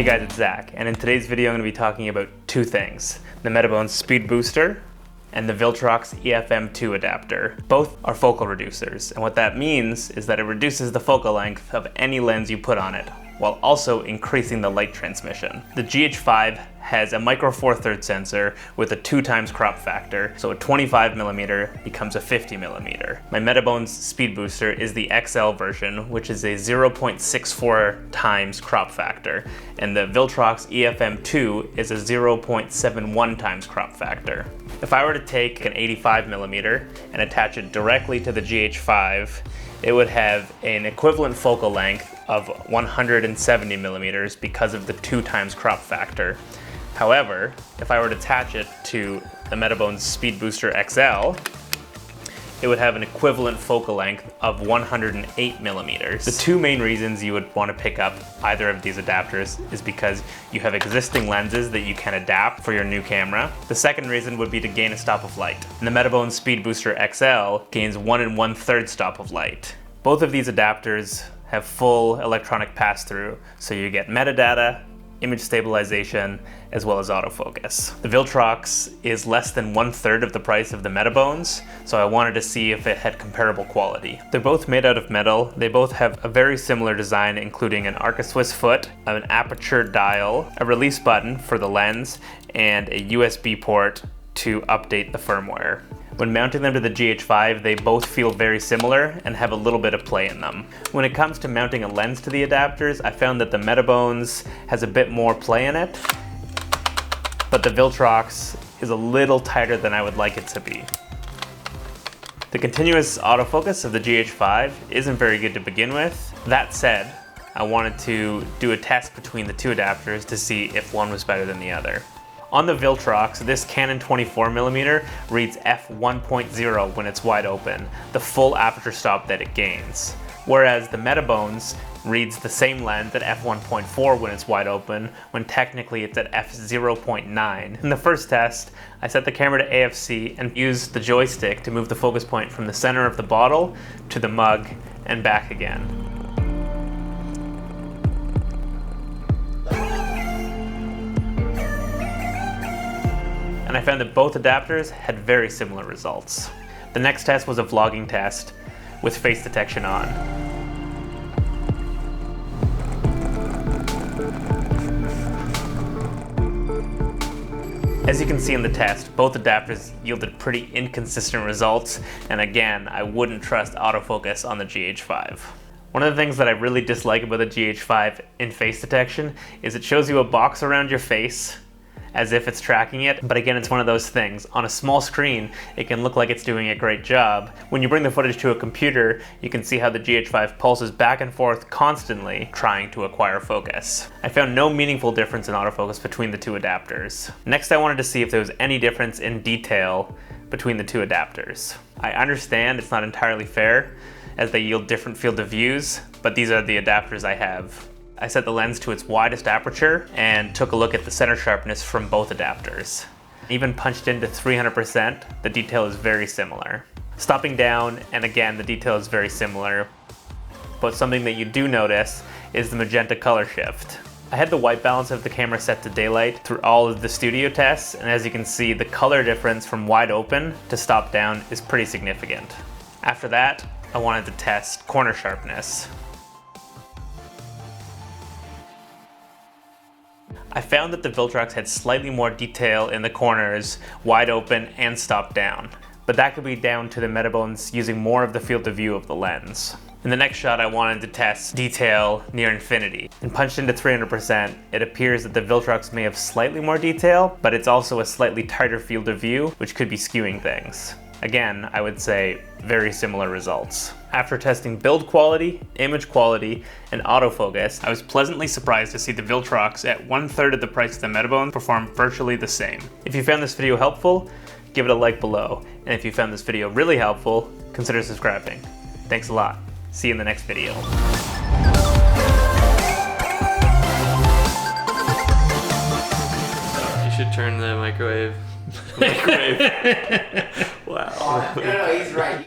Hey guys, it's Zach, and in today's video I'm going to be talking about two things: the Metabones Speedbooster and the Viltrox EF-M2 adapter. Both are focal reducers, and what that means is that it reduces the focal length of any lens you put on it, while also increasing the light transmission. The GH5 has a micro four thirds sensor with a 2x crop factor, so a 25mm becomes a 50mm. My Metabones Speedbooster is the XL version, which is a 0.64x crop factor, and the Viltrox EF-M2 is a 0.71x crop factor. If I were to take an 85mm and attach it directly to the GH5, it would have an equivalent focal length of 170mm because of the 2x crop factor. However, if I were to attach it to the Metabones Speedbooster XL, it would have an equivalent focal length of 108mm. The two main reasons you would want to pick up either of these adapters is because you have existing lenses that you can adapt for your new camera. The second reason would be to gain a stop of light. And the Metabones Speedbooster XL gains 1 1/3 stop of light. Both of these adapters have full electronic pass-through, so you get metadata, image stabilization, as well as autofocus. The Viltrox is less than 1/3 of the price of the Metabones, so I wanted to see if it had comparable quality. They're both made out of metal. They both have a very similar design, including an Arca-Swiss foot, an aperture dial, a release button for the lens, and a USB port to update the firmware. When mounting them to the GH5, they both feel very similar and have a little bit of play in them. When it comes to mounting a lens to the adapters, I found that the Metabones has a bit more play in it, but the Viltrox is a little tighter than I would like it to be. The continuous autofocus of the GH5 isn't very good to begin with. That said, I wanted to do a test between the two adapters to see if one was better than the other. On the Viltrox, this Canon 24mm reads f1.0 when it's wide open, the full aperture stop that it gains. Whereas the Metabones reads the same lens at f1.4 when it's wide open, when technically it's at f0.9. In the first test, I set the camera to AFC and used the joystick to move the focus point from the center of the bottle to the mug and back again. And I found that both adapters had very similar results. The next test was a vlogging test with face detection on. As you can see in the test, both adapters yielded pretty inconsistent results, and again, I wouldn't trust autofocus on the GH5. One of the things that I really dislike about the GH5 in face detection is it shows you a box around your face as if it's tracking it, but again, it's one of those things. On a small screen, it can look like it's doing a great job. When you bring the footage to a computer, you can see how the GH5 pulses back and forth constantly, trying to acquire focus. I found no meaningful difference in autofocus between the two adapters. Next, I wanted to see if there was any difference in detail between the two adapters. I understand it's not entirely fair, as they yield different field of views, but these are the adapters I have. I set the lens to its widest aperture and took a look at the center sharpness from both adapters. Even punched into 300%, the detail is very similar. Stopping down, and again, the detail is very similar. But something that you do notice is the magenta color shift. I had the white balance of the camera set to daylight through all of the studio tests, and as you can see, the color difference from wide open to stop down is pretty significant. After that, I wanted to test corner sharpness. I found that the Viltrox had slightly more detail in the corners, wide open and stop down, but that could be down to the Metabones using more of the field of view of the lens. In the next shot, I wanted to test detail near infinity, and punched into 300%, it appears that the Viltrox may have slightly more detail, but it's also a slightly tighter field of view, which could be skewing things. Again, I would say very similar results. After testing build quality, image quality, and autofocus, I was pleasantly surprised to see the Viltrox at 1/3 of the price of the Metabones perform virtually the same. If you found this video helpful, give it a like below. And if you found this video really helpful, consider subscribing. Thanks a lot. See you in the next video. You should turn the microwave. Wow. No, he's right.